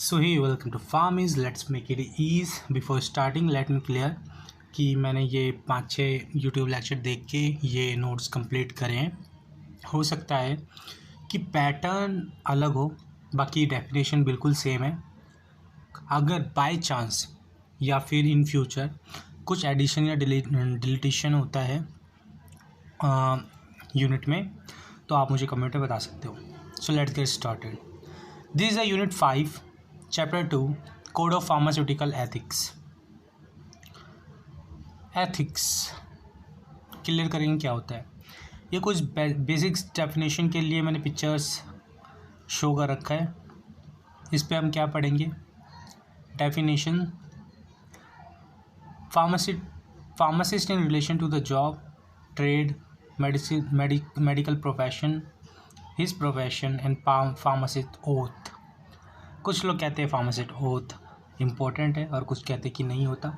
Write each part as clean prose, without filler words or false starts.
So hi welcome to फार्मिज let's make it ease. Before starting let me clear कि मैंने ये 5-6 YouTube lecture देख के ये नोट्स कंप्लीट करे हैं। हो सकता है कि पैटर्न अलग हो, बाकी डेफिनेशन बिल्कुल सेम है। अगर बाय चांस या फिर इन फ्यूचर कुछ एडिशन या डिलीटेशन होता है यूनिट में, तो आप मुझे कमेंट में बता सकते हो। So let's get started. This is a unit 5 chapter 2 code of pharmaceutical ethics. Ethics clear करेंगे क्या होता है। ये कुछ बेसिक्स डेफिनेशन के लिए मैंने पिक्चर्स शो कर रखा है। इस पे हम क्या पढ़ेंगे। Definition: pharmacist in relation to the job, trade, medical profession, his profession and pharmacist oath. कुछ लोग कहते हैं फार्मासिस्ट ओथ इम्पोर्टेंट है और कुछ कहते हैं कि नहीं होता।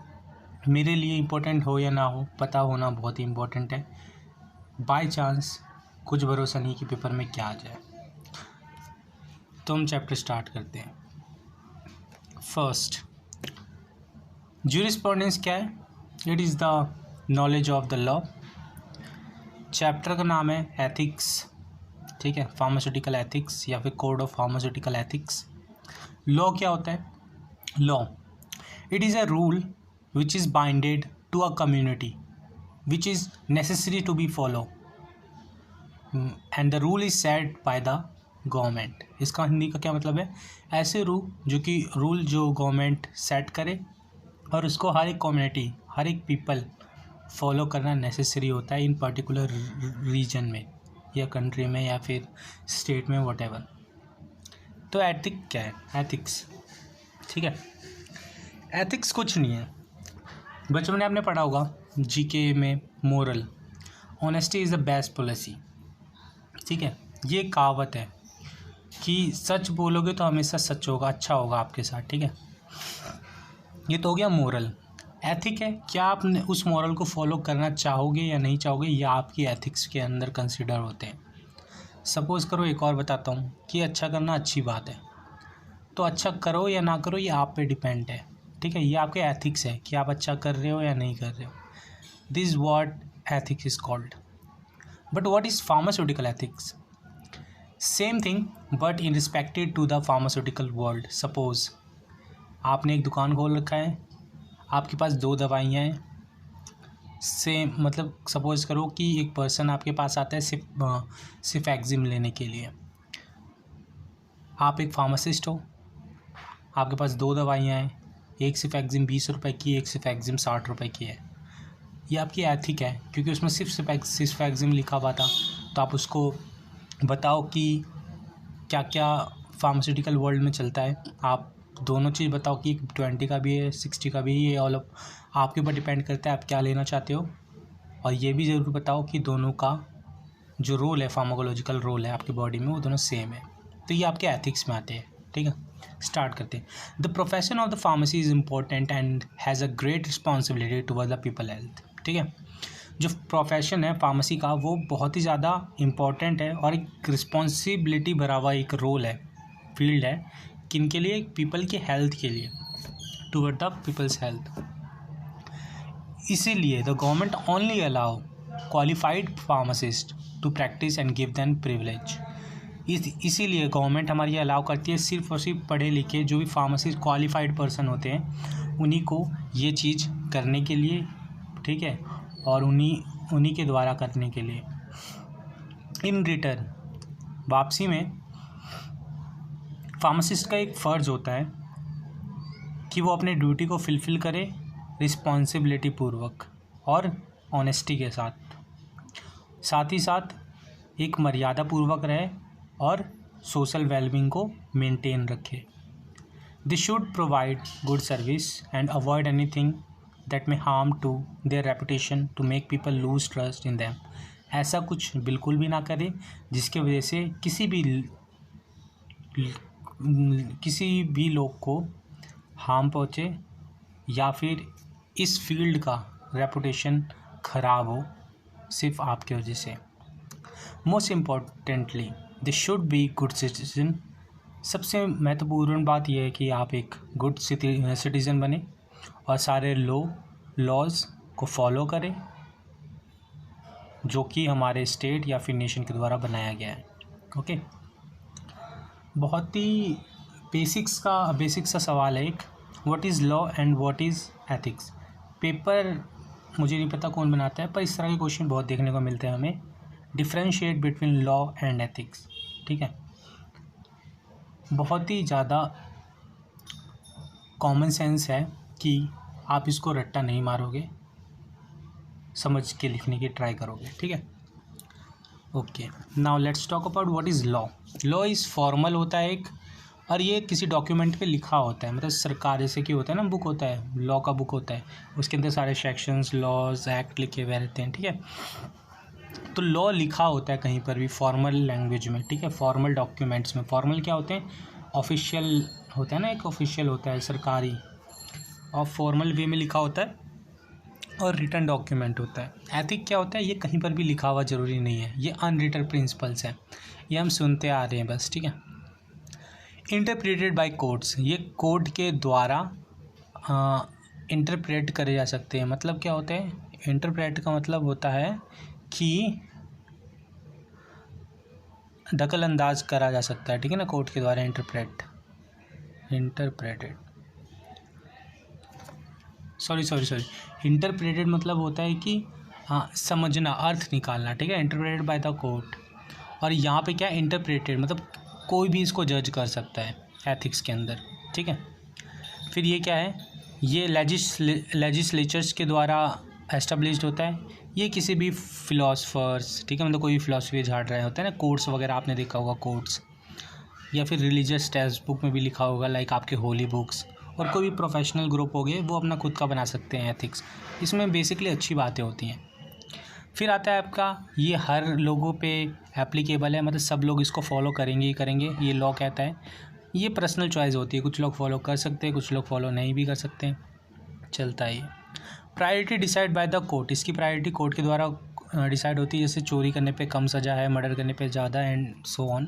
मेरे लिए इम्पोर्टेंट हो या ना हो, पता होना बहुत ही इम्पोर्टेंट है। बाय चांस कुछ भरोसा नहीं कि पेपर में क्या आ जाए। तो हम चैप्टर स्टार्ट करते हैं। फर्स्ट, ज्यूरिस्प्रूडेंस क्या है? It is the knowledge of the law. Chapter का नाम है एथिक्स, ठीक है, फार्मास्यूटिकल एथिक्स या फिर code of pharmaceutical ethics. Law क्या होता है? Law, it is a rule which is binded to a community which is necessary to be follow and the rule is set by the government. इसका हिंदी का क्या मतलब है? ऐसे रूल जो गवर्नमेंट सेट करे और उसको हर एक कम्युनिटी, हर एक पीपल फॉलो करना नेसेसरी होता है इन पर्टिकुलर रीजन में या कंट्री में या फिर स्टेट में, व्हाटएवर। तो एथिक क्या है? एथिक्स, ठीक है, एथिक्स कुछ नहीं है। बचपन में आपने पढ़ा होगा जीके में, moral, honesty is the best policy, ठीक है। ये कहावत है कि सच बोलोगे तो हमेशा सच होगा, अच्छा होगा आपके साथ, ठीक है। ये तो हो गया मोरल। एथिक है, क्या आप उस मोरल को फॉलो करना चाहोगे या नहीं चाहोगे, या आपकी एथिक्स के अंदर कंसिडर होते हैं। सपोज़ करो, एक और बताता हूँ कि अच्छा करना अच्छी बात है, तो अच्छा करो या ना करो ये आप पे डिपेंड है, ठीक है। ये आपके एथिक्स है कि आप अच्छा कर रहे हो या नहीं कर रहे हो। This what ethics is called. But what is pharmaceutical ethics? Same thing but in respected to the pharmaceutical world. Suppose आपने एक दुकान खोल रखा है, आपके पास 2 दवाइयाँ हैं सेम, मतलब सपोज़ करो कि एक पर्सन आपके पास आता है सिर्फ एक्जिम लेने के लिए। आप एक फार्मासिस्ट हो, आपके पास 2 दवाइयाँ हैं, एक सिर्फ एक्जिम 20 रुपये की, एक सिर्फ एक्जिम 60 रुपये की है। ये आपकी एथिक है क्योंकि उसमें सिर्फ एक्जिम लिखा हुआ था। तो आप उसको बताओ कि क्या क्या फार्मास्यूटिकल वर्ल्ड में चलता है। आप दोनों चीज़ बताओ कि 20 का भी है, 60 का भी है। ये ऑल आपके ऊपर डिपेंड करता है आप क्या लेना चाहते हो। और ये भी ज़रूर बताओ कि दोनों का जो रोल है, फार्माकोलॉजिकल रोल है आपकी बॉडी में, वो दोनों सेम है। तो ये आपके एथिक्स में आते हैं, ठीक है। स्टार्ट करते हैं। The profession of the pharmacy is important and has a great responsibility toward the people health, ठीक है। जो प्रोफेशन है फार्मेसी का, वो बहुत ही ज़्यादा इम्पॉर्टेंट है और एक रिस्पॉन्सिबिलिटी भरा हुआ एक रोल है, फील्ड है, किनके लिए? पीपल के हेल्थ के लिए, टुवर्ड द पीपल्स हेल्थ। इसीलिए the government only allow qualified pharmacist to practice and give them privilege. इसीलिए गवर्नमेंट हमारी अलाउ करती है सिर्फ और सिर्फ पढ़े लिखे जो भी फार्मासिस्ट क्वालिफाइड पर्सन होते हैं उन्हीं को ये चीज़ करने के लिए, ठीक है, और उन्हीं के द्वारा करने के लिए। इन रिटर्न, वापसी में फार्मासिस्ट का एक फ़र्ज़ होता है कि वो अपने ड्यूटी को फुलफ़िल करे रिस्पॉन्सिबिलिटी पूर्वक और ऑनेस्टी के साथ ही साथ एक मर्यादा पूर्वक रहे और सोशल वेलबींग को मेंटेन रखे। They should provide good service and avoid anything that may harm to their reputation to make people lose trust in them. ऐसा कुछ बिल्कुल भी ना करे जिसके वजह से किसी भी लोग को हार्म पहुँचे या फिर इस फील्ड का रेपुटेशन ख़राब हो सिर्फ आपकी वजह से। Most importantly they should be good citizen सबसे महत्वपूर्ण बात यह है कि आप एक गुड सिटीज़न बने और सारे लॉज को फॉलो करें जो कि हमारे स्टेट या फिर नेशन के द्वारा बनाया गया है। ओके, बहुत ही बेसिक सा सवाल है एक, what is law and what is ethics. Paper मुझे नहीं पता कौन बनाता है, पर इस तरह के क्वेश्चन बहुत देखने को मिलते हैं हमें। Differentiate between law and ethics, ठीक है। बहुत ही ज़्यादा कॉमन सेंस है कि आप इसको रट्टा नहीं मारोगे, समझ के लिखने की ट्राई करोगे, ठीक है। Okay, now let's talk about what is law. Law is formal होता है एक, और ये किसी डॉक्यूमेंट पे लिखा होता है, मतलब सरकार जैसे कि होता है ना, बुक होता है, लॉ का बुक होता है, उसके अंदर सारे सेक्शंस, लॉज, एक्ट लिखे हुए रहते हैं, ठीक है। तो लॉ लिखा होता है कहीं पर भी फॉर्मल लैंग्वेज में, ठीक है, फॉर्मल डॉक्यूमेंट्स में। फॉर्मल क्या होते हैं, ऑफिशियल होता है ना, एक ऑफिशियल होता है सरकारी, और फॉर्मल वे में लिखा होता है, और रिटन डॉक्यूमेंट होता है। एथिक क्या होता है, ये कहीं पर भी लिखा हुआ ज़रूरी नहीं है, ये अनरिटन प्रिंसिपल्स हैं, ये हम सुनते आ रहे हैं बस, ठीक है। इंटरप्रेटेड बाय कोर्ट्स, ये कोर्ट के द्वारा इंटरप्रेट करे जा सकते हैं। मतलब क्या होता है, इंटरप्रेट का मतलब होता है कि दखल अंदाज करा जा सकता है, ठीक है ना, कोर्ट के द्वारा इंटरप्रेटेड इंटरप्रेटेड मतलब होता है कि समझना, अर्थ निकालना, ठीक है, इंटरप्रेटेड बाय द कोर्ट। और यहाँ पे क्या है, इंटरप्रेटेड मतलब कोई भी इसको जज कर सकता है एथिक्स के अंदर, ठीक है। फिर ये क्या है, ये लेजिस्लेचर्स के द्वारा एस्टेब्लिश्ड होता है। ये किसी भी फिलोसफर्स, ठीक है, मतलब कोई भी फिलोसफी झाड़ रहे होते हैं ना, कोर्ट्स वगैरह आपने देखा होगा, कोर्ट्स, या फिर रिलीजियस टेक्स्ट बुक में भी लिखा होगा, लाइक आपके होली बुक्स। और कोई भी प्रोफेशनल ग्रुप हो गए, वो अपना खुद का बना सकते हैं एथिक्स। इसमें बेसिकली अच्छी बातें होती हैं। फिर आता है आपका, ये हर लोगों पे एप्लीकेबल है, मतलब सब लोग इसको फॉलो करेंगे ही करेंगे, ये लॉ कहता है। ये पर्सनल चॉइस होती है, कुछ लोग फॉलो कर सकते हैं, कुछ लोग फॉलो नहीं भी कर सकते हैं, चलता है ये। Priority decide by the court, इसकी प्रायोरिटी कोर्ट के द्वारा डिसाइड होती है, जैसे चोरी करने पे कम सज़ा है, मर्डर करने पे ज़्यादा, एंड सो ऑन।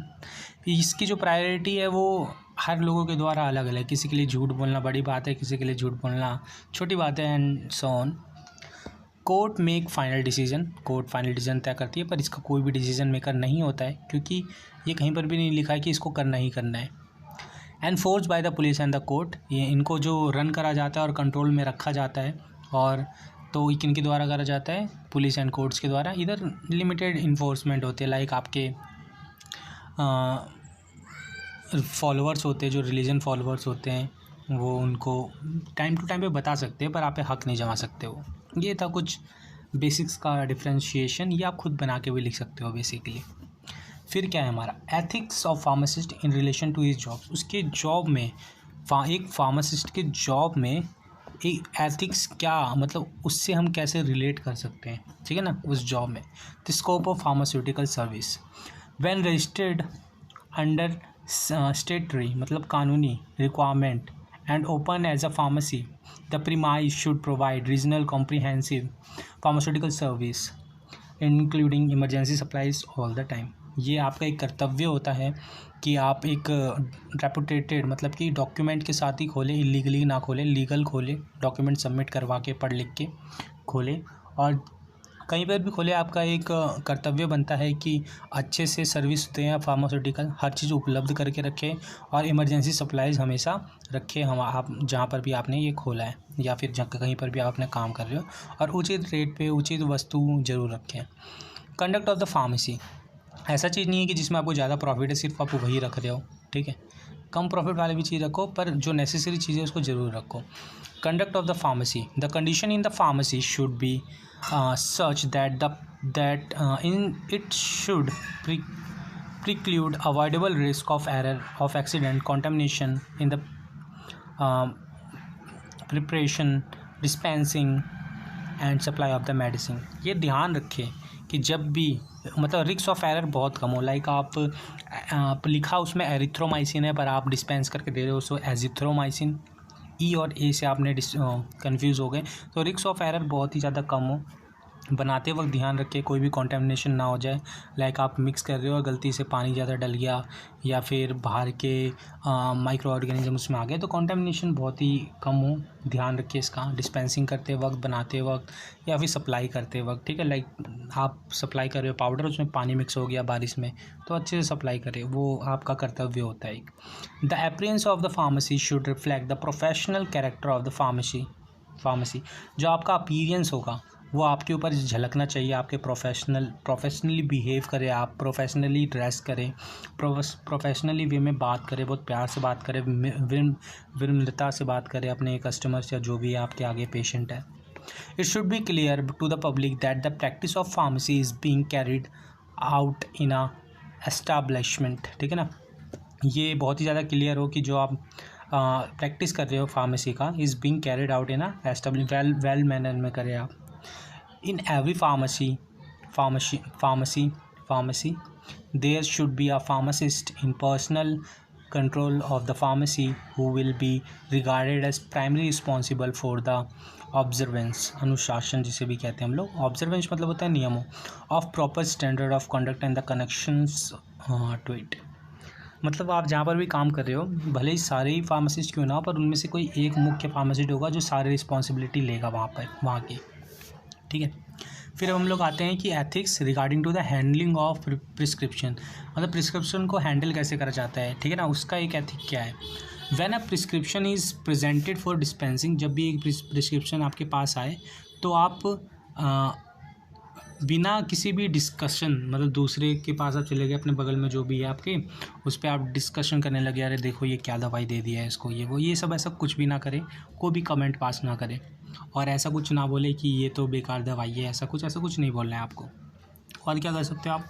इसकी जो प्रायोरिटी है वो हर लोगों के द्वारा अलग अलग है। किसी के लिए झूठ बोलना बड़ी बात है, किसी के लिए झूठ बोलना छोटी बात है, and so on. Court make final decision, court final decision तय करती है, पर इसका कोई भी डिसीजन मेकर नहीं होता है, क्योंकि ये कहीं पर भी नहीं लिखा है कि इसको करना ही करना है। Enforce by the police and the court, ये इनको जो रन करा जाता है और कंट्रोल में रखा जाता है, और तो किन के द्वारा करा जाता है, पुलिस एंड कोर्ट्स के द्वारा। इधर लिमिटेड इन्फोर्समेंट होते हैं, लाइक आपके फॉलोअर्स होते हैं, जो रिलीजन फॉलोअर्स होते हैं, वो उनको टाइम टू टाइम पे बता सकते हैं, पर आप पे हक नहीं जमा सकते हो। ये था कुछ बेसिक्स का डिफ्रेंशिएशन, ये आप खुद बना के भी लिख सकते हो बेसिकली। फिर क्या है हमारा, ethics of pharmacist in relation to his job. उसके जॉब में, एक फार्मासिस्ट के जॉब में एक एथिक्स क्या, मतलब उससे हम कैसे रिलेट कर सकते हैं, ठीक है ना, उस जॉब में। The scope of pharmaceutical service when registered under statutory, मतलब कानूनी requirement, and open as a pharmacy, the premise should provide regional comprehensive pharmaceutical service including emergency supplies all the time. ये आपका एक कर्तव्य होता है कि आप एक रेपुटेटेड, मतलब कि डॉक्यूमेंट के साथ ही खोलें, इलीगली ना खोलें, लीगल खोलें, डॉक्यूमेंट सबमिट करवा के पढ़ लिख के खोलें, और कहीं पर भी खोले। आपका एक कर्तव्य बनता है कि अच्छे से सर्विस दें, फार्मास्यूटिकल हर चीज़ उपलब्ध करके रखें, और इमरजेंसी सप्लाईज हमेशा रखें हम, आप जहाँ पर भी आपने ये खोला है, या फिर कहीं पर भी आप अपना काम कर रहे हो, और उचित रेट पे उचित वस्तु जरूर रखें। कंडक्ट ऑफ द फार्मेसी, ऐसा चीज़ नहीं है कि जिसमें आपको ज़्यादा प्रॉफिट है सिर्फ आप वही रख रहे हो, ठीक है, कम प्रॉफिट वाले भी चीज़ रखो, पर जो नेसेसरी चीज़ है उसको ज़रूर रखो। Conduct of the pharmacy, the condition in the pharmacy should be such that it should preclude avoidable risk of error, of accident, contamination in the preparation, dispensing and supply of the medicine। ये ध्यान रखें कि जब भी, मतलब risk of error बहुत कम हो, like आप लिखा उसमें एरिथ्रोमाइसिन है, पर आप डिस्पेंस करके दे रहे हो सो एजिथ्रोमाइसिन, ई और ए से आपने कंफ्यूज हो गए, तो रिस्क ऑफ एरर बहुत ही ज़्यादा कम हो। बनाते वक्त ध्यान रखें कोई भी कंटेमिनेशन ना हो जाए, लाइक आप मिक्स कर रहे हो और गलती से पानी ज़्यादा डल गया या फिर बाहर के माइक्रो ऑर्गेनिज्म उसमें आ गए, तो कंटेमिनेशन बहुत ही कम हो। ध्यान रखिए इसका डिस्पेंसिंग करते वक्त, बनाते वक्त या फिर सप्लाई करते वक्त, ठीक है। लाइक आप सप्लाई कर रहे हो पाउडर, उसमें पानी मिक्स हो गया बारिश में, तो अच्छे से सप्लाई करें, वो आपका कर्तव्य होता है। The appearance of the pharmacy should reflect the professional character of the pharmacy. जो आपका अपीयरेंस होगा वो आपके ऊपर झलकना चाहिए, आपके प्रोफेशनली बिहेव करें, आप प्रोफेशनली ड्रेस करें, प्रोफेशनली वे में बात करें, बहुत प्यार से बात करें, विनम्रता से बात करें अपने कस्टमर्स या जो भी आपके आगे पेशेंट है। It should be clear to the public that the practice of pharmacy is being carried out in a establishment, ठीक है ना। ये बहुत ही ज़्यादा क्लियर हो कि जो आप प्रैक्टिस कर रहे हो फार्मेसी का is being carried out in a establish well manner में करें आप। In every pharmacy there should be a pharmacist in personal control of the pharmacy who will be regarded as primary responsible for the observance, अनुशासन जिसे भी कहते हैं हम लोग। ऑब्जर्वेंस मतलब होता है नियमों, of proper standard of conduct and the connections to it. मतलब आप जहाँ पर भी काम कर रहे हो, भले ही सारे ही फार्मासिस्ट क्यों ना हो, पर उनमें से कोई एक मुख्य फार्मासिस्ट होगा जो सारी रिस्पॉन्सिबिलिटी लेगा वहाँ की, ठीक है। फिर हम लोग आते हैं कि ethics regarding to the handling of prescription, मतलब प्रिस्क्रिप्शन को हैंडल कैसे करा जाता है, ठीक है ना, उसका एक एथिक क्या है। When a prescription is presented for dispensing, जब भी एक प्रिस्क्रिप्शन आपके पास आए तो आप बिना किसी भी डिस्कशन, मतलब दूसरे के पास आप चले गए, अपने बगल में जो भी है आपके, उस पर आप डिस्कशन करने लगे, अरे देखो ये क्या दवाई दे दिया है इसको, ये वो, ये सब ऐसा कुछ भी ना करें, कोई भी कमेंट पास ना करें और ऐसा कुछ ना बोले कि ये तो बेकार दवाई है, ऐसा कुछ नहीं बोलना है आपको। और क्या कर सकते हो आप,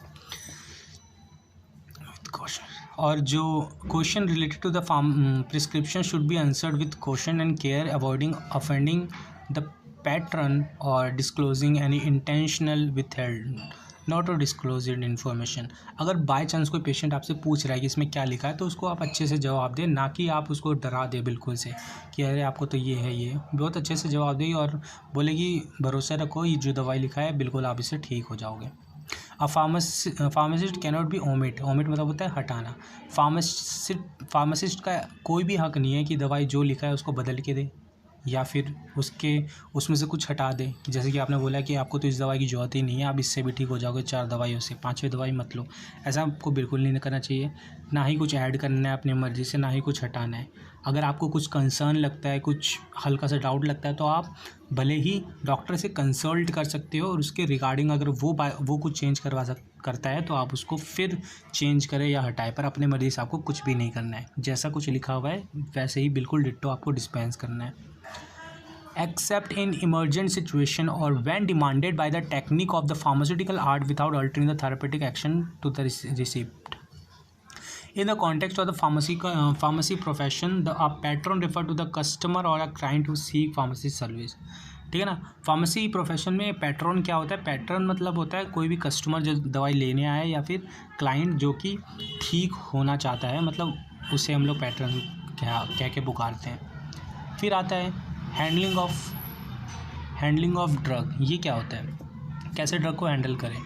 और जो question related to the prescription should be answered with question and care, avoiding offending the pattern और disclosing any intentional withheld not to disclose it information. अगर बाय चांस कोई पेशेंट आपसे पूछ रहा है कि इसमें क्या लिखा है, तो उसको आप अच्छे से जवाब दें, ना कि आप उसको डरा दें बिल्कुल से कि अरे आपको तो ये है, ये बहुत अच्छे से जवाब दें और बोले कि भरोसा रखो, ये जो दवाई लिखा है बिल्कुल आप इससे ठीक हो जाओगे। A pharmacist cannot be omit मतलब होता है हटाना। फार्मासिस्ट का कोई भी हक नहीं है कि दवाई जो लिखा है उसको बदल के दे या फिर उसमें से कुछ हटा दे। जैसे कि आपने बोला कि आपको तो इस दवाई की ज़रूरत ही नहीं है, आप इससे भी ठीक हो जाओगे 4 दवाइयों से, 5वीं दवाई मत लो। ऐसा आपको बिल्कुल नहीं करना चाहिए, ना ही कुछ ऐड करना है अपनी मर्ज़ी से, ना ही कुछ हटाना है। अगर आपको कुछ कंसर्न लगता है, कुछ हल्का सा डाउट लगता है, तो आप भले ही डॉक्टर से कंसल्ट कर सकते हो और उसके रिगार्डिंग अगर वो कुछ चेंज करता है तो आप उसको फिर चेंज करें या हटाएं, पर अपने मर्ज़ी से आपको कुछ भी नहीं करना है। जैसा कुछ लिखा हुआ है वैसे ही बिल्कुल डिट्टो आपको डिस्पेंस करना है। Except in emergent situation or when demanded by the technique of the pharmaceutical art without altering the therapeutic action to the recipient. In the context of the pharmacy profession, a patron refer to the customer or a client who seek pharmacy service. ठीक है ना। Pharmacy profession में pattern क्या होता है, pattern मतलब होता है कोई भी कस्टमर जो दवाई लेने आया है या फिर क्लाइंट जो कि ठीक होना चाहता है, मतलब उसे हम लोग पैट्रन कह के पुकारते हैं। फिर आता है हैंडलिंग ऑफ ड्रग। ये क्या होता है, कैसे ड्रग को हैंडल करें।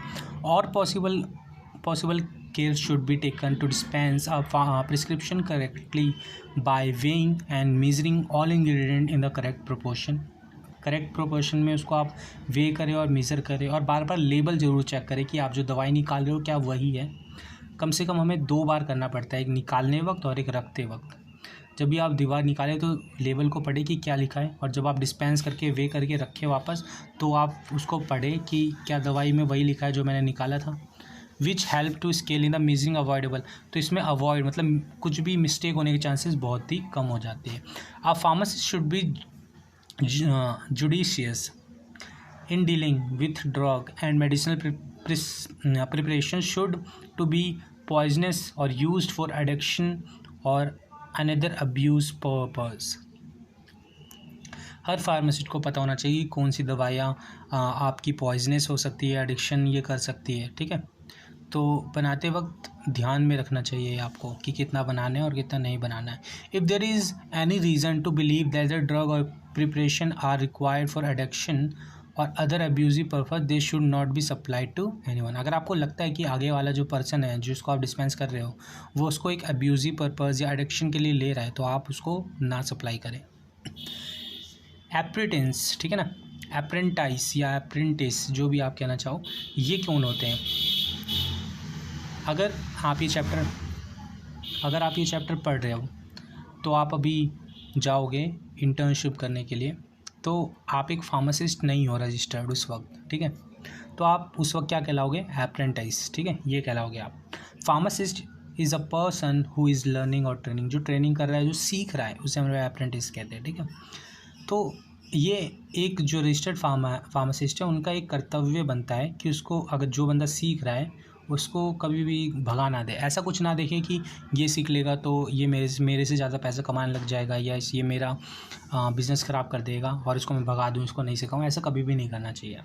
और possible care should be taken to dispense a prescription correctly by weighing and measuring all ingredient in the correct proportion में उसको आप वे करें और मेज़र करें, और बार बार लेबल ज़रूर चेक करें कि आप जो दवाई निकाल रहे हो क्या वही है। कम से कम हमें 2 बार करना पड़ता है, एक निकालने वक्त और एक रखते वक्त। जब भी आप दीवार निकालें तो लेबल को पढ़े कि क्या लिखा है, और जब आप डिस्पेंस करके वे करके रखें वापस तो आप उसको पढ़ें कि क्या दवाई में वही लिखा है जो मैंने निकाला था। Which help to scale in the measuring avoidable, तो इसमें अवॉइड मतलब कुछ भी मिस्टेक होने के चांसेस बहुत ही कम हो जाते हैं। A pharmacist should be judicious in dealing with drug and medicinal preparation should to be poisonous or used for addiction or another abuse purpose. Her pharmacist को पता होना चाहिए कौन सी दवाइयाँ आपकी पॉइजनस हो सकती है, एडिक्शन ये कर सकती है, ठीक है। तो बनाते वक्त ध्यान में रखना चाहिए आपको कि कितना बनाना है और कितना नहीं बनाना है। If there is any reason to believe that the drug और preparation are required for addiction और other abusive purpose they should not be supplied to anyone. अगर आपको लगता है कि आगे वाला जो पर्सन है जिसको आप डिस्पेंस कर रहे हो वो उसको एक अब्यूजिव पर्पज़ या एडिक्शन के लिए ले रहा है तो आप उसको ना सप्लाई करें। एप्रिटेंस, ठीक है ना, एप्रेंटाइज या एप्रेंटिस जो भी आप कहना चाहो, ये कौन होते हैं? अगर आप ये चैप्टर पढ़ रहे हो तो आप अभी जाओगे इंटर्नशिप करने के लिए, तो आप एक फार्मासिस्ट नहीं हो रजिस्टर्ड उस वक्त, ठीक है, तो आप उस वक्त क्या कहलाओगे? एप्रेंटाइज, ठीक है, ये कहलाओगे आप। Pharmacist is a person who is learning और ट्रेनिंग, जो ट्रेनिंग कर रहा है, जो सीख रहा है, उसे हम एप्रेंटिस कहते हैं, ठीक है। तो ये एक जो रजिस्टर्ड फार्मासिस्ट है उनका एक कर्तव्य बनता है कि उसको, अगर जो बंदा सीख रहा है उसको कभी भी भगा ना दे, ऐसा कुछ ना देखे कि ये सीख लेगा तो ये मेरे से ज़्यादा पैसा कमाने लग जाएगा या ये मेरा बिज़नेस ख़राब कर देगा और इसको मैं भगा दूँ, इसको नहीं सिखाऊँ, ऐसा कभी भी नहीं करना चाहिए।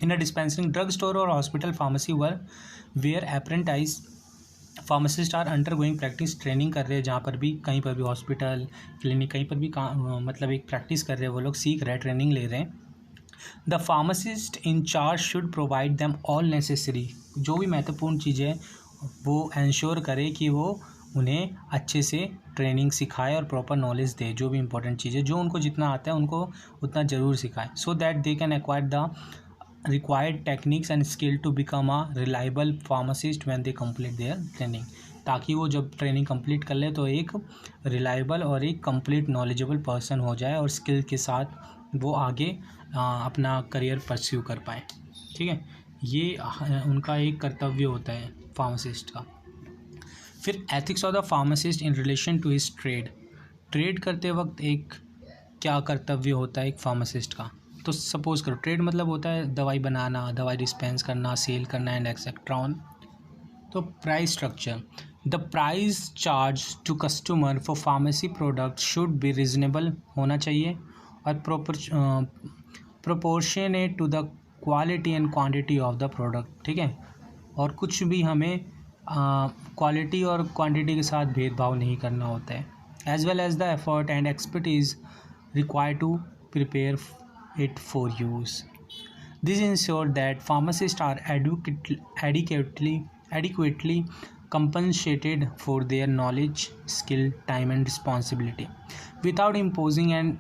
In a dispensing drug store और hospital pharmacy where apprentice pharmacist are under going practice, training कर रहे हैं जहाँ पर भी, कहीं पर भी, हॉस्पिटल, क्लिनिक, कहीं पर भी मतलब एक प्रैक्टिस कर रहे हैं वो लोग, सीख रहे हैं, ट्रेनिंग ले रहे हैं। The pharmacist in charge should provide them all necessary, जो भी महत्वपूर्ण चीज़ें हैं वो इंश्योर करे कि वो उन्हें अच्छे से ट्रेनिंग सिखाए और प्रॉपर नॉलेज दे, जो भी इंपॉर्टेंट चीज़ें जो उनको जितना आता है उनको उतना ज़रूर सिखाए, so that they can acquire the required techniques and skill to become a reliable pharmacist when they complete their training, ताकि वो जब ट्रेनिंग कंप्लीट कर ले तो एक रिलायबल और एक कंप्लीट नॉलेजेबल पर्सन हो जाए और स्किल के साथ वो आगे अपना करियर परस्यू कर पाए, ठीक है। ये उनका एक कर्तव्य होता है फार्मासिस्ट का। फिर ethics of the pharmacist in relation to his trade करते वक्त एक क्या कर्तव्य होता है एक फार्मासिस्ट का? तो सपोज़ करो, ट्रेड मतलब होता है दवाई बनाना, दवाई डिस्पेंस करना, सेल करना एंड एक्सेट्रा ऑन। तो price structure, the price charge to customer for pharmacy product should be reasonable होना चाहिए और proportionate to the quality and quantity of the product, ठीक है। और कुछ भी हमें क्वालिटी और क्वांटिटी के साथ भेदभाव नहीं करना होता है। As well as the effort and expertise required to prepare it for use. This ensure that pharmacists are adequately compensated for their knowledge, skill, time and responsibility without imposing an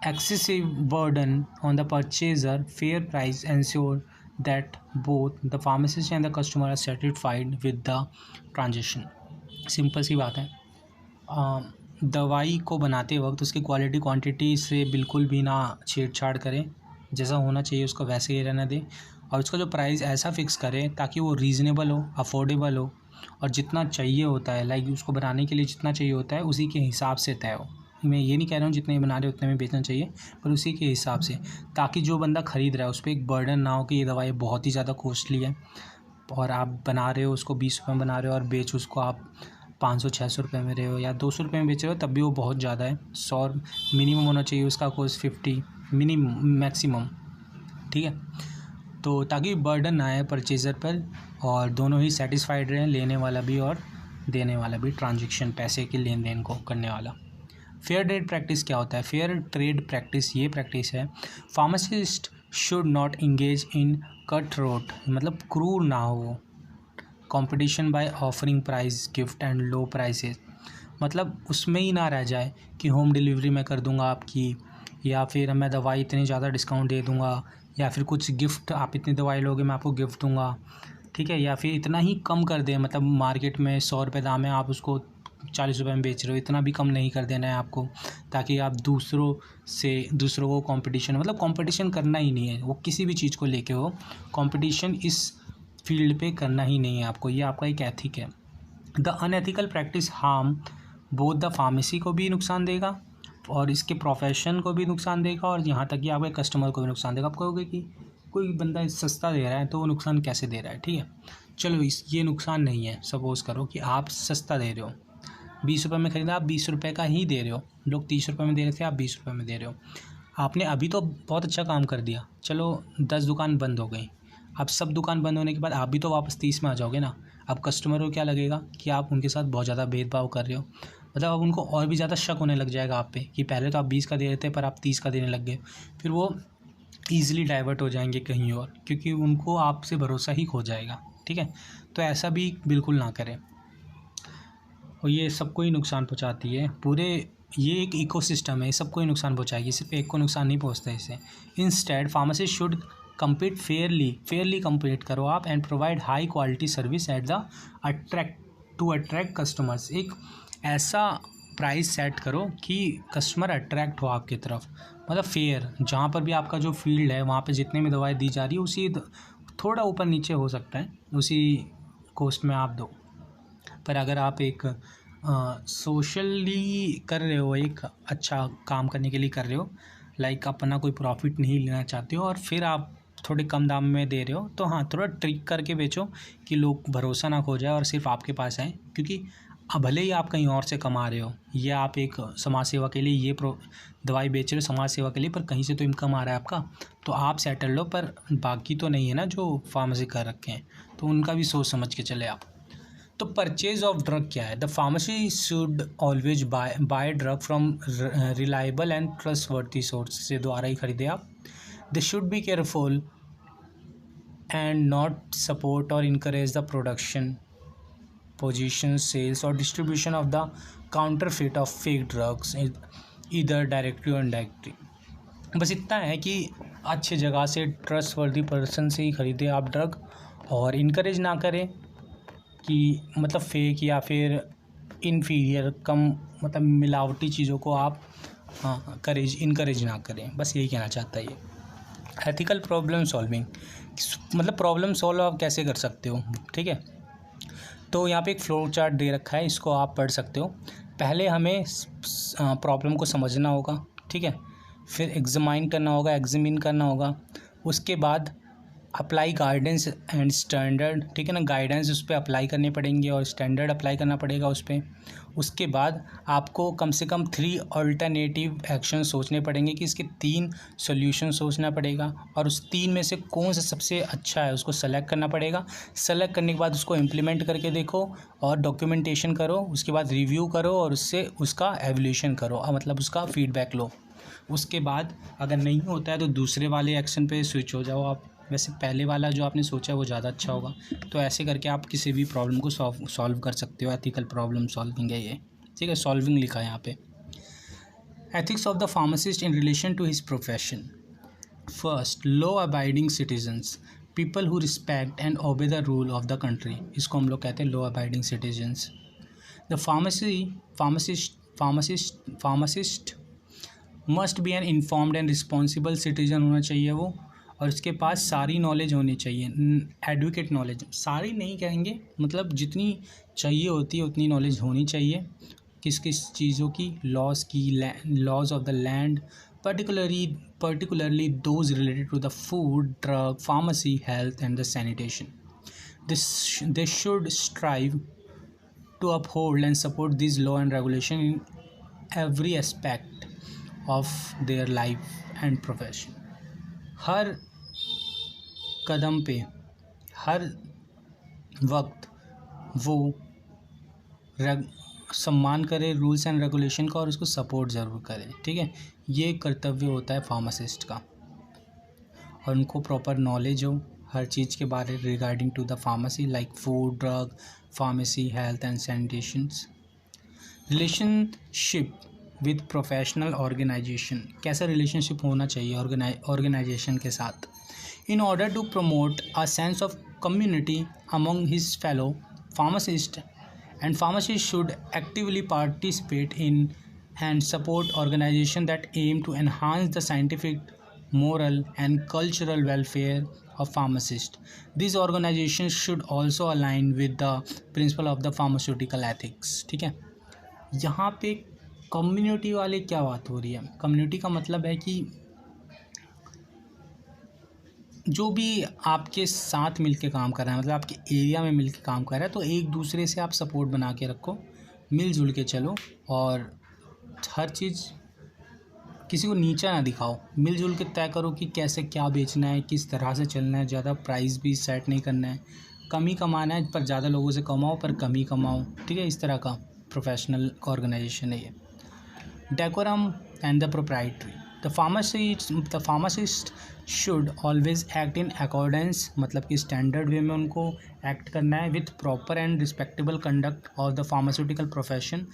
excessive burden on the purchaser. Fair price ensure that both the pharmacist and the customer are satisfied with the transaction. Simple सी बात है, दवाई को बनाते वक्त उसकी quality quantity से बिल्कुल भी ना छेड़छाड़ करें, जैसा होना चाहिए उसको वैसे ही रहना दें और उसका जो प्राइस ऐसा फ़िक्स करें ताकि वो रीज़नेबल हो, अफोर्डेबल हो और जितना चाहिए होता है, लाइक उसको बनाने के लिए जितना चाहिए होता है उसी के हिसाब से तय हो। मैं ये नहीं कह रहा हूँ जितने बना रहे उतने में बेचना चाहिए, पर उसी के हिसाब से, ताकि जो बंदा ख़रीद रहा है उस पर एक बर्डन ना हो कि ये दवाई बहुत ही ज़्यादा कॉस्टली है और आप बना रहे हो उसको 20 रुपये में बना रहे हो और बेच उसको आप 500-600 रुपये में रहे हो या 200 रुपये में बेच रहे हो, तब भी वो बहुत ज़्यादा है। 100 मिनिमम होना चाहिए उसका कॉस्ट, 50 मिनिमम मैक्सिमम, ठीक है। तो ताकि बर्डन ना आए परचेज़र पर और दोनों ही सेटिस्फाइड रहें, लेने वाला भी और देने वाला भी, ट्रांजेक्शन पैसे के लेन देन को करने वाला। फेयर ट्रेड प्रैक्टिस क्या होता है? फेयर ट्रेड प्रैक्टिस ये प्रैक्टिस है, pharmacist should not engage in cut throat, मतलब क्रूर ना हो, competition by offering price gift and low prices, मतलब उसमें ही ना रह जाए कि होम डिलीवरी मैं कर दूंगा आपकी, या फिर मैं दवाई इतनी ज़्यादा डिस्काउंट दे दूंगा, या फिर कुछ गिफ्ट, आप इतनी दवाई लोगे मैं आपको गिफ्ट दूंगा, ठीक है, या फिर इतना ही कम कर दें, मतलब मार्केट में 100 रुपये दाम है, आप उसको 40 रुपये में बेच रहे हो, इतना भी कम नहीं कर देना है आपको, ताकि आप दूसरों को कंपटीशन, मतलब कंपटीशन करना ही नहीं है, वो किसी भी चीज़ को लेके हो, कंपटीशन इस फील्ड पे करना ही नहीं है आपको, ये आपका एक एथिक है। The unethical practice harm both the pharmacy को भी नुकसान देगा और इसके प्रोफेशन को भी नुकसान देगा और यहाँ तक कि आपके कस्टमर को भी नुकसान देगा। आप कहोगे कि कोई बंदा सस्ता दे रहा है तो वो नुकसान कैसे दे रहा है, ठीक है, चलो ये नुकसान नहीं है। सपोज़ करो कि आप सस्ता दे रहे हो, 20 रुपये में ख़रीदा, आप 20 रुपये का ही दे रहे हो, लोग 30 रुपये में दे रहे थे, आप 20 रुपये में दे रहे हो। आपने अभी तो बहुत अच्छा काम कर दिया, चलो 10 दुकान बंद हो गई, अब सब दुकान बंद होने के बाद आप भी तो वापस 30 में आ जाओगे ना। अब कस्टमर को क्या लगेगा कि आप उनके साथ बहुत ज़्यादा भेदभाव कर रहे हो, मतलब अब उनको और भी ज़्यादा शक होने लग जाएगा आप पे कि पहले तो आप 20 का दे रहे थे पर आप 30 का देने लग गए, फिर वो ईज़िली डाइवर्ट हो जाएंगे कहीं और, क्योंकि उनको आपसे भरोसा ही खो जाएगा। ठीक है, तो ऐसा भी बिल्कुल ना करें, और ये सबको ही नुकसान पहुंचाती है। पूरे ये एक इकोसिस्टम है, सबको ही नुकसान पहुंचाएगी, सिर्फ एक को नुकसान नहीं पहुंचता इससे। Instead pharmacist should compete Fairlie compete करो आप, and provide high quality service at the attract customers. एक ऐसा प्राइस सेट करो कि कस्टमर अट्रैक्ट हो आपकी तरफ, मतलब फेयर, जहाँ पर भी आपका जो फील्ड है वहाँ पे जितने में दवाई दी जा रही है उसी थोड़ा ऊपर नीचे हो सकता है, उसी कॉस्ट में आप दो। पर अगर आप एक सोशली कर रहे हो, एक अच्छा काम करने के लिए कर रहे हो, लाइक अपना कोई प्रॉफिट नहीं लेना चाहते हो और फिर आप थोड़े कम दाम में दे रहे हो, तो हाँ थोड़ा ट्रिक करके बेचो कि लोग भरोसा ना खो जाए और सिर्फ आपके पास आए। क्योंकि भले ही आप कहीं और से कमा रहे हो, ये आप एक समाज सेवा के लिए ये दवाई बेच रहे हो समाज सेवा के लिए, पर कहीं से तो इनकम आ रहा है आपका, तो आप सेटल लो। पर बाकी तो नहीं है ना जो फार्मेसी कर रखे हैं, तो उनका भी सोच समझ के चले आप। तो परचेज ऑफ ड्रग क्या है? The pharmacy should always buy drug from reliable and trustworthy source से द्वारा ही खरीदे आप। They should be careful and not support और encourage the production, position, sales और distribution of the counterfeit of fake drugs इधर डायरेक्टली और indirectly. बस इतना है कि अच्छे जगह से ट्रस्टवर्दी पर्सन से ही खरीदे आप ड्रग, और इनकरेज ना करें कि मतलब फेक या फिर इन्फीरियर, कम मतलब मिलावटी चीज़ों को आप इनकरेज ना करें। बस यही कहना चाहता है ये। एथिकल प्रॉब्लम सॉल्विंग, मतलब प्रॉब्लम सॉल्व आप कैसे कर सकते हो। ठीक है, तो यहाँ पे एक फ्लो चार्ट दे रखा है, इसको आप पढ़ सकते हो। पहले हमें प्रॉब्लम को समझना होगा, ठीक है, फिर एग्जामाइन करना होगा, उसके बाद अप्लाई गाइडेंस एंड स्टैंडर्ड, ठीक है ना, गाइडेंस उस पर अप्लाई करने पड़ेंगे और स्टैंडर्ड अप्लाई करना पड़ेगा उस पर। उसके बाद आपको कम से कम 3 अल्टरनेटिव एक्शन सोचने पड़ेंगे कि इसके 3 सॉल्यूशन सोचना पड़ेगा, और उस 3 में से कौन सा सबसे अच्छा है उसको सेलेक्ट करना पड़ेगा। सेलेक्ट करने के बाद उसको इम्प्लीमेंट करके देखो और डॉक्यूमेंटेशन करो, उसके बाद रिव्यू करो और उससे उसका एवोल्यूशन करो, मतलब उसका फीडबैक लो। उसके बाद अगर नहीं होता है तो दूसरे वाले एक्शन पे स्विच हो जाओ आप। वैसे पहले वाला जो आपने सोचा है वो ज़्यादा अच्छा होगा। तो ऐसे करके आप किसी भी प्रॉब्लम को सॉल्व कर सकते हो। एथिकल प्रॉब्लम सॉल्विंग है ये, ठीक है, सॉल्विंग लिखा है यहाँ पे। Ethics of the pharmacist in relation to his profession. First, law abiding citizens, people who respect and obey the rule of the country, इसको हम लोग कहते हैं law abiding citizens. The pharmacist must be an informed and responsible citizen होना चाहिए वो, और इसके पास सारी नॉलेज होनी चाहिए, एडवोकेट नॉलेज, सारी नहीं कहेंगे, मतलब जितनी चाहिए होती है उतनी नॉलेज होनी चाहिए किस किस चीज़ों की, laws of the land, particularly those related to the food, drug, pharmacy, health and the sanitation. They should strive to uphold and support these law and regulation in every aspect of their life and profession. हर कदम पे, हर वक्त वो सम्मान करे rules and regulation का और उसको support ज़रूर करें, ठीक है। ये कर्तव्य होता है फार्मासिस्ट का, और उनको प्रॉपर नॉलेज हो हर चीज़ के बारे regarding to the pharmacy, like food, drug, pharmacy, health and sanitations. Relationship with professional organization, कैसा रिलेशनशिप होना चाहिए ऑर्गेनाइजेशन के साथ। In order to promote a sense of community among his fellow pharmacist, and pharmacists should actively participate in and support organizations that aim to enhance the scientific, moral and cultural welfare of pharmacists. These organizations should also align with the principle of the pharmaceutical ethics, ठीक है। यहाँ पे community वाले क्या बात हो रही है, कम्युनिटी का मतलब है कि जो भी आपके साथ मिलके काम कर रहा है, मतलब आपके एरिया में मिलके काम कर रहा है, तो एक दूसरे से आप सपोर्ट बना के रखो, मिलजुल के चलो, और हर चीज़ किसी को नीचा ना दिखाओ, मिलजुल के तय करो कि कैसे क्या बेचना है, किस तरह से चलना है। ज़्यादा प्राइस भी सेट नहीं करना है, कम ही कमाना है, पर ज़्यादा लोगों से कमाओ पर कम ही कमाओ, ठीक है। इस तरह का प्रोफेशनल ऑर्गेनाइजेशन है ये। Decorum and the proprietary, the pharmacist should always act in accordance, मतलब कि स्टैंडर्ड वे में उनको एक्ट करना है, with proper and respectable conduct of the pharmaceutical profession,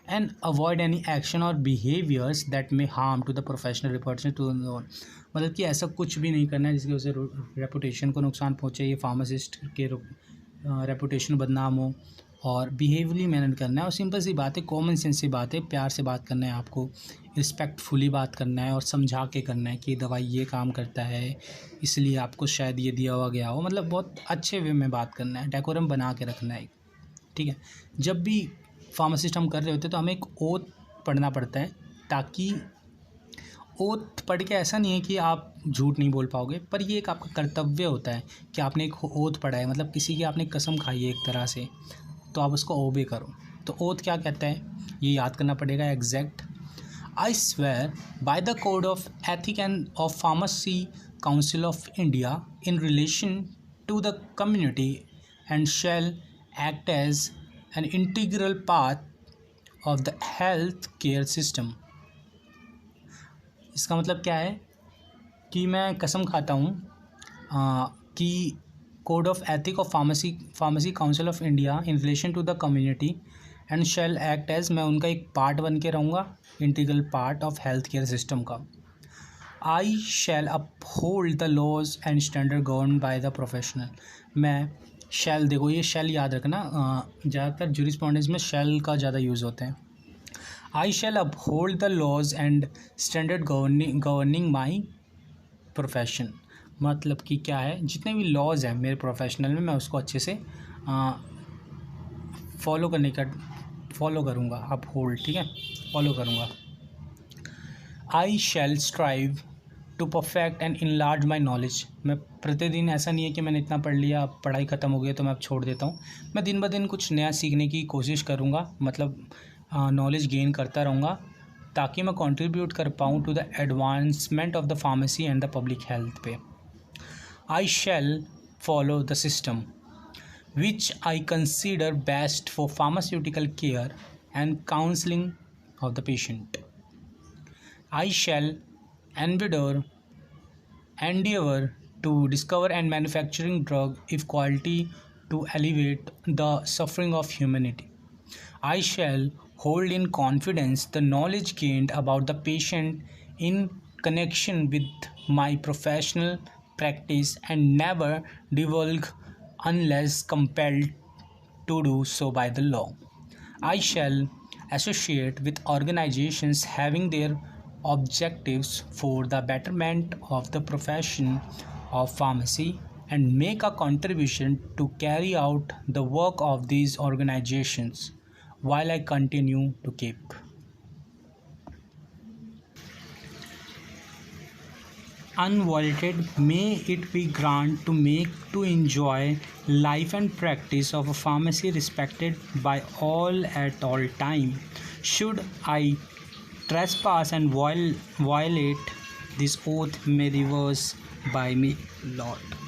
and avoid any action और behaviours that may harm to the professional reports to, मतलब कि ऐसा कुछ भी नहीं करना है जिसकी वजह से रेपुटेशन को नुकसान पहुँचे, ये फार्मासिस्ट के रेपुटेशन बदनाम हो, और बिहेवियरली मैनर करना है। और सिंपल सी बात है, कॉमन सेंस सी बात है, प्यार से बात करना है आपको, रिस्पेक्टफुली बात करना है और समझा के करना है कि दवाई ये काम करता है इसलिए आपको शायद ये दिया हुआ गया हो, मतलब बहुत अच्छे वे में बात करना है, डेकोरम बना के रखना है, ठीक है। जब भी फार्मासिस्ट हम कर रहे होते हैं तो हमें एक ओथ पढ़ना पड़ता है, ताकि ओथ पढ़ के ऐसा नहीं है कि आप झूठ नहीं बोल पाओगे, पर ये एक आपका कर्तव्य होता है कि आपने एक ओथ पढ़ा है, मतलब किसी की आपने कसम खाई है एक तरह से, तो आप उसको ओबे करो। तो ओथ क्या कहता है ये याद करना पड़ेगा exact. I swear by the code of ethic and of pharmacy council of India in relation to the community and shall act as an integral part of the health care system. इसका मतलब क्या है कि मैं कसम खाता हूँ कि code of ethic of pharmacy council of India in relation to the community and shall act as, मैं उनका एक पार्ट बन के रहूँगा, integral part of health care system का। I shall uphold the laws and standard govern by the professional. मैं shall, देखो ये शैल याद रखना, ज़्यादातर जूरिस्प्रूडेंस में शैल का ज़्यादा यूज़ होता है। I shall uphold the laws and standard governing my profession, मतलब कि क्या है, जितने भी लॉज हैं मेरे प्रोफेशनल में मैं उसको अच्छे से फॉलो करूँगा, अपहोल्ड, ठीक है, फॉलो करूँगा। I shall strive to perfect and enlarge my knowledge, मैं प्रतिदिन, ऐसा नहीं है कि मैंने इतना पढ़ लिया अब पढ़ाई ख़त्म हो गई तो मैं अब छोड़ देता हूँ, मैं दिन ब दिन कुछ नया सीखने की कोशिश करूँगा, मतलब नॉलेज गेन करता रहूँगा, ताकि मैं कंट्रीब्यूट कर पाऊँ to the advancement of the pharmacy and the public health पे। I shall follow the system which I consider best for pharmaceutical care and counseling of the patient. I shall endeavor to discover and manufacturing drug if quality to alleviate the suffering of humanity. I shall hold in confidence the knowledge gained about the patient in connection with my professional practice and never divulge unless compelled to do so by the law. I shall associate with organizations having their objectives for the betterment of the profession of pharmacy and make a contribution to carry out the work of these organizations while I continue to keep. Unvaulted may it be granted to make to enjoy life and practice of a pharmacy respected by all at all time. Should I trespass and violate this oath, may reverse by me, Lord.